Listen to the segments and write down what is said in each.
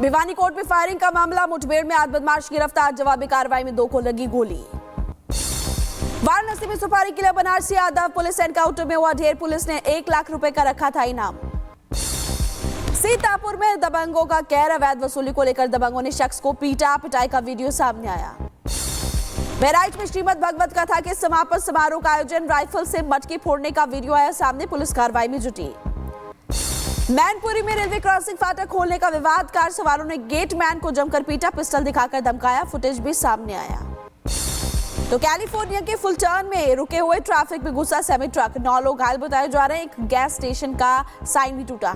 Bhiwani court में firing का मामला, मुठभेड़ में 8 बदमाश गिरफ्तार, जवाबी कार्रवाई में 2 को लगी गोली। वाराणसी में सुपारी किला बनारसी यादव पुलिस एनकाउंटर में हुआ ढेर, पुलिस ने 1 लाख रुपए का रखा था इनाम। सीतापुर में दबंगों का कहर, अवैध वसूली को लेकर दबंगों ने शख्स को पीटा, पिटाई का वीडियो सामने आया। बहराइच में श्रीमद् भगवत कथा के समापन समारोह का आयोजन, राइफल से मटकी फोड़ने का वीडियो आया सामने, पुलिस कार्रवाई में जुटी। मैनपुरी में रेलवे क्रॉसिंग फाटक खोलने का विवाद, कार सवारों ने गेट मैन को जमकर पीटा, पिस्टल दिखाकर धमकाया, फुटेज भी सामने आया। तो कैलिफोर्निया के फुलटर्न में रुके हुए ट्रैफिक में घुसा सेमी ट्रक, 9 लोग घायल बताए जा रहे हैं, एक गैस स्टेशन का साइन भी टूटा।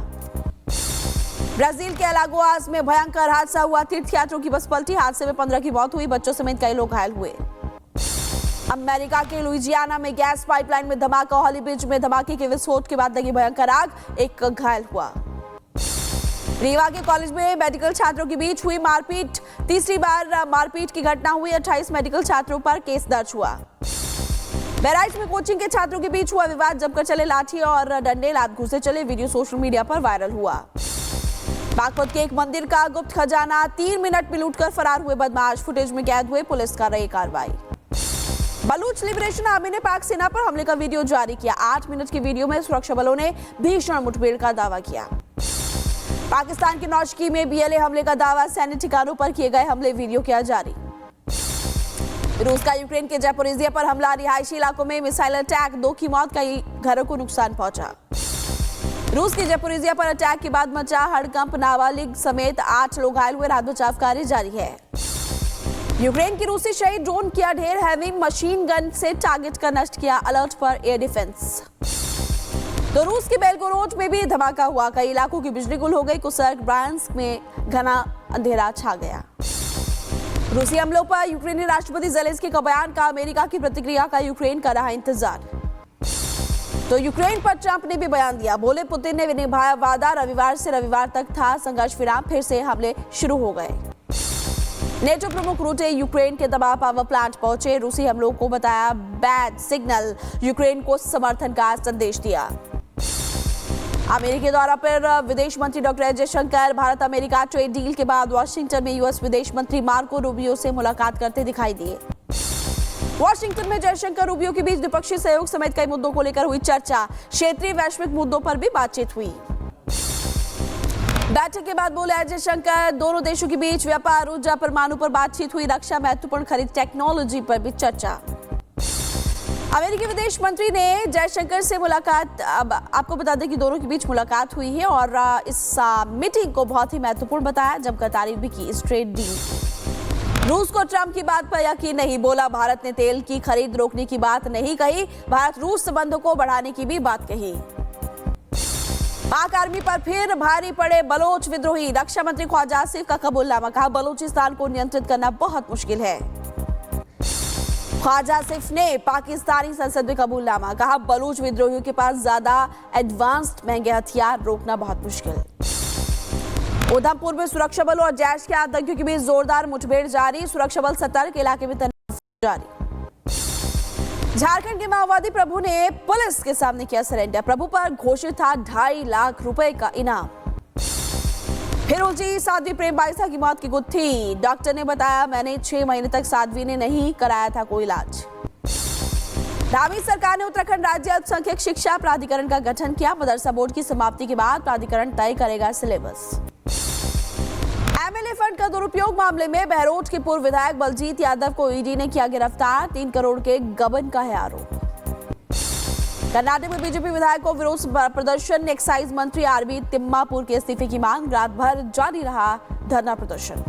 ब्राजील के अलागोआस में भयंकर हादसा हुआ, तीर्थयात्रियों की बस पलटी, हादसे में 15 की मौत हुई, बच्चों समेत कई लोग घायल हुए। अमेरिका के लुइजियाना में गैस पाइपलाइन में धमाका, हॉली ब्रिज में धमाके के विस्फोट के बाद लगी भयंकर आग, एक घायल हुआ। रीवा के कॉलेज में मेडिकल छात्रों के बीच हुई मारपीट, तीसरी बार मारपीट की घटना हुई, 28 मेडिकल छात्रों पर केस दर्ज हुआ। बहराइच में कोचिंग के छात्रों के बीच हुआ विवाद, जमकर चले लाठी और डंडे, लात घुसे चले, वीडियो सोशल मीडिया पर वायरल हुआ। बागपत के एक मंदिर का गुप्त खजाना 3 मिनट में लूटकर फरार हुए बदमाश, फुटेज में कैद हुए, पुलिस कर रही कार्रवाई। बलूच लिबरेशन आर्मी ने पाक सेना पर हमले का वीडियो जारी किया, 8 मिनट के वीडियो में सुरक्षा बलों ने भीषण मुठभेड़ का दावा किया। पाकिस्तान के नौशकी में बीएलए हमले का दावा, सैन्य ठिकानों पर किए गए हमले, वीडियो किया जारी। रूस का यूक्रेन के ज़ैपोरिज़िया पर हमला, रिहायशी इलाकों में मिसाइल अटैक, 2 की मौत, कई घरों को नुकसान पहुंचा। रूस की ज़ैपोरिज़िया पर अटैक के बाद मचा हड़कंप, नाबालिग समेत 8 लोग घायल हुए, राहत बचाव कार्य जारी है। यूक्रेन की रूसी शहीद ड्रोन किया ढेर, हैवी मशीन गन से टारगेट का नष्ट किया, अलर्ट पर एयर डिफेंस। तो रूस के बेलगोरोड में भी धमाका हुआ, कई इलाकों की बिजली गुल हो गई, कुसर्ग ब्रांस्क में घना अंधेरा छा गया। रूसी हमलों पर यूक्रेनी राष्ट्रपति ज़ेलेंस्की का बयान, का अमेरिका की प्रतिक्रिया का यूक्रेन का रहा इंतजार। तो यूक्रेन पर ट्रंप ने भी बयान दिया, बोले पुतिन ने निभाया वादा, रविवार से रविवार तक था संघर्ष विराम, फिर से हमले शुरू हो गए। नेटो प्रमुख रूटे यूक्रेन के दबाव पावर प्लांट पहुंचे, रूसी हमलों को बताया बैड सिग्नल, यूक्रेन को समर्थन का संदेश दिया। अमेरिकी दौरा पर विदेश मंत्री doctor S Jaishankar, Bharat America trade deal के बाद वॉशिंगटन में यूएस विदेश मंत्री मार्को रूबियो से मुलाकात करते दिखाई दिए। वॉशिंगटन में जयशंकर रूबियो के बीच द्विपक्षीय सहयोग समेत कई मुद्दों को लेकर हुई चर्चा, क्षेत्रीय वैश्विक मुद्दों पर भी बातचीत हुई। बैठक के बाद बोले जयशंकर, दोनों देशों के बीच व्यापार, ऊर्जा, परमाणु पर बातचीत हुई, रक्षा, महत्वपूर्ण खरीद, टेक्नोलॉजी पर भी चर्चा। अमेरिकी विदेश मंत्री ने जयशंकर से मुलाकात, अब आपको बता दें कि दोनों के बीच मुलाकात हुई है और इस मीटिंग को बहुत ही महत्वपूर्ण बताया, जमकर तारीफ भी की इस ट्रेड डील। रूस को ट्रंप की बात पर यकीन नहीं, बोला भारत ने तेल की खरीद रोकने की बात नहीं कही, भारत रूस संबंधों को बढ़ाने की भी बात कही। पाक आर्मी पर फिर भारी पड़े बलोच विद्रोही, रक्षा मंत्री ख्वाजा आसिफ का कबूलनामा, कहा बलूचिस्तान को नियंत्रित करना बहुत मुश्किल है। ख्वाजा आसिफ ने पाकिस्तानी संसद में कबूलनामा, कहा बलूच विद्रोहियों के पास ज्यादा एडवांस्ड महंगे हथियार, रोकना बहुत मुश्किल। उधमपुर में सुरक्षा बलों और जैश के आतंकियों के बीच जोरदार मुठभेड़ जारी, सुरक्षा बल सतर्क, इलाके में तैनात जारी। झारखंड के माओवादी प्रभु ने पुलिस के सामने किया सरेंडर, प्रभु पर घोषित था 2.5 लाख रुपए का इनाम। फिर उलझी साध्वी प्रेम बाइसा की मौत की गुत्थी, डॉक्टर ने बताया मैंने 6 महीने तक साध्वी ने नहीं कराया था कोई इलाज। धामी सरकार ने उत्तराखंड राज्य अल्पसंख्यक शिक्षा प्राधिकरण का गठन किया, मदरसा बोर्ड की समाप्ति के बाद प्राधिकरण तय करेगा सिलेबस। एमएलए फंड का दुरुपयोग मामले में बहरोड के पूर्व विधायक बलजीत यादव को ईडी ने किया गिरफ्तार, 3 करोड़ के गबन का है आरोप। कर्नाटक में बीजेपी विधायक को विरोध प्रदर्शन, एक्साइज मंत्री आरबी तिम्मापुर के इस्तीफे की मांग, रात भर जारी रहा धरना प्रदर्शन।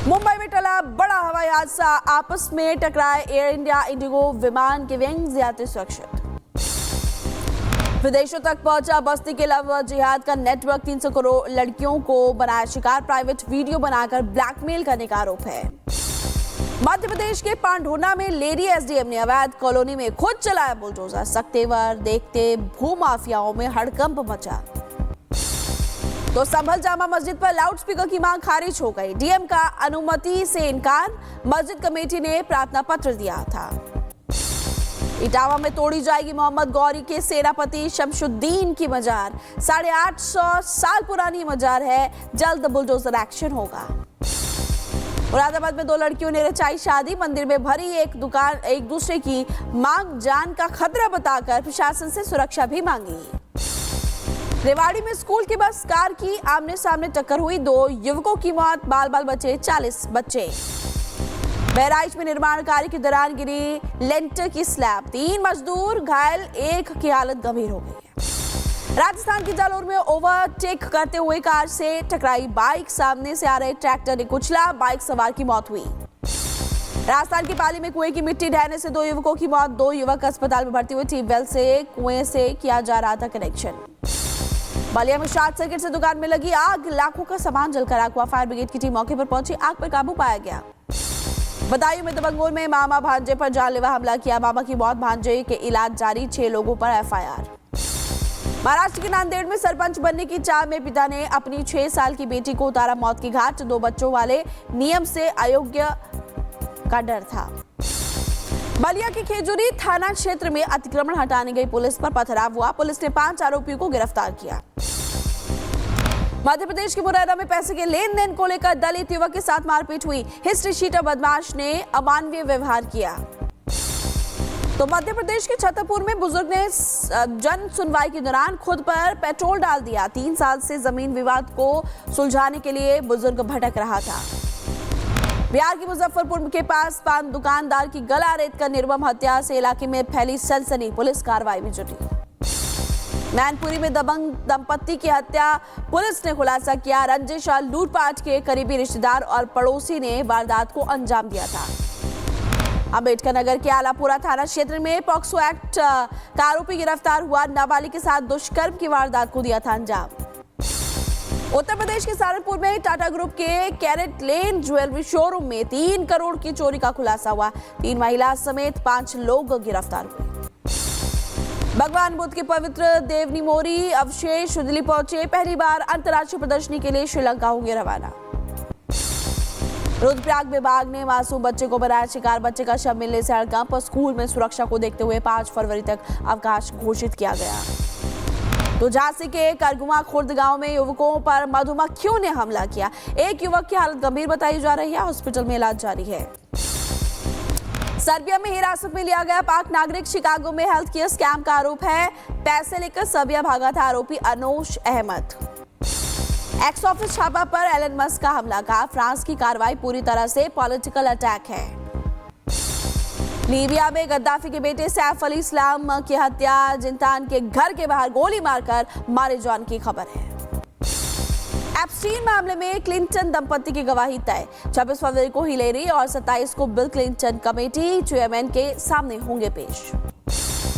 मुंबई में टला बड़ा हवाई हादसा, आपस में टकराए एयर इंडिया इंडिगो विमान के विंग्स, यात्री सुरक्षित। विदेशों तक पहुंचा बस्ती के लव जिहाद का नेटवर्क, 300 करोड़ लड़कियों को बनाया शिकार, प्राइवेट वीडियो बनाकर ब्लैकमेल करने का आरोप है। मध्य प्रदेश के पांढोना में लेडी एसडीएम ने अवैध कॉलोनी में खुद चलाया बुलडोजर, सख्तेवर देखते भूमाफियाओं में हड़कंप मचा। तो संभल जामा मस्जिद पर लाउडस्पीकर की मांग खारिज हो गई, डीएम का अनुमति से इनकार, मस्जिद कमेटी ने प्रार्थना पत्र दिया था। इटावा में तोड़ी जाएगी मोहम्मद गौरी के सेनापति शमशुद्दीन की मजार। 850 साल पुरानी मजार है, जल्द बुलडोजर एक्शन होगा। मुरादाबाद में 2 लड़कियों ने रचाई शादी। मंदिर में भरी एक दूसरे की मांग जान का खतरा बताकर प्रशासन से सुरक्षा भी मांगी। रेवाड़ी में स्कूल की बस कार की आमने सामने टक्कर हुई, 2 युवकों की मौत, बाल बचे 40 बच्चे। बहराइच में निर्माण कार्य के दौरान गिरी लेंटर की स्लैब, 3 मजदूर घायल, 1 की हालत गंभीर हो गई है। राजस्थान के जालोर में ओवरटेक करते हुए कार से टकराई बाइक, सामने से आ रहे ट्रैक्टर ने कुचला, बाइक सवार की मौत हुई। राजस्थान की पाली में कुएं की मिट्टी ढहने से 2 युवकों की मौत, 2 युवक अस्पताल में भर्ती हुए। ट्यूबवेल से कुएं से किया जा रहा था कनेक्शन। बलिया में शॉर्ट सर्किट से दुकान में लगी आग, लाखों का सामान जलकर आग हुआ। फायर ब्रिगेड की टीम मौके पर पहुंची, आग पर काबू पाया गया। बदायूं में दबंगों में मामा भांजे पर जानलेवा हमला किया, मामा की मौत, भांजे के इलाज जारी, 6 लोगों पर एफआईआर। महाराष्ट्र के नांदेड़ में सरपंच बनने की चाह में पिता ने अपनी 6 साल की बेटी को उतारा मौत की घाट, 2 बच्चों वाले नियम से अयोग्य का डर था। बलिया के खेजूरी थाना क्षेत्र में अतिक्रमण हटाने गई पुलिस पर पथराव हुआ, पुलिस ने 5 आरोपियों को गिरफ्तार किया। मध्य प्रदेश के मुरैना में पैसे के लेन देन को लेकर दलित युवक के साथ मारपीट हुई, हिस्ट्री शीटर बदमाश ने अमानवीय व्यवहार किया। तो मध्य प्रदेश के छतरपुर में बुजुर्ग ने जन सुनवाई के दौरान खुद पर पेट्रोल डाल दिया। 3 साल से जमीन विवाद को सुलझाने के लिए बुजुर्ग भटक रहा था। बिहार के मुजफ्फरपुर के पास पान दुकानदार की गला रेत कर निर्मम हत्या से इलाके में फैली सनसनी, पुलिस कार्रवाई में जुटी। मैनपुरी में दबंग दंपत्ति की हत्या, पुलिस ने खुलासा किया, रंजिश और लूटपाट के करीबी रिश्तेदार और पड़ोसी ने वारदात को अंजाम दिया था। अंबेडकर नगर के आलापुरा थाना क्षेत्र में पॉक्सो एक्ट का आरोपी गिरफ्तार हुआ, नाबालिग के साथ दुष्कर्म की वारदात को दिया था अंजाम। उत्तर प्रदेश के सहारनपुर में टाटा ग्रुप के कैरेट लेन ज्वेलरी शोरूम में 3 करोड़ की चोरी का खुलासा हुआ, 3 महिला समेत 5 लोग गिरफ्तार हुए। भगवान बुद्ध के पवित्र देवनी मोरी अवशेष दिल्ली पहुंचे, पहली बार अंतर्राष्ट्रीय प्रदर्शनी के लिए श्रीलंका होंगे रवाना। रुद्रप्रयाग विभाग ने मासूम बच्चे को बनाया शिकार, बच्चे का शव मिलने से हड़कंप, स्कूल में सुरक्षा को देखते हुए 5 फरवरी तक अवकाश घोषित किया गया। तो झांसी के करगुआ खुर्द गांव में युवकों पर मधुमक्खियों ने हमला किया, एक युवक की हालत गंभीर बताई जा रही है, हॉस्पिटल में इलाज जारी है। सर्बिया में हिरासत में लिया गया पाक नागरिक, शिकागो में हेल्थ केयर स्कैम का आरोप है, पैसे लेकर सर्बिया भागा था आरोपी अनोश अहमद। एक्स ऑफिस छापा पर एलन मस्क का हमला, कहा फ्रांस की कार्रवाई पूरी तरह से पॉलिटिकल अटैक है। लीबिया में गद्दाफी के बेटे सैफ अली इस्लाम की हत्या, जिंतान के घर के बाहर गोली मारकर मारे जाने की खबर है। एप्स्टीन मामले में क्लिंटन दंपत्ति की गवाही तय, 26 फरवरी को हिलेरी और 27 को बिल क्लिंटन कमेटी चेयरमैन के सामने होंगे पेश।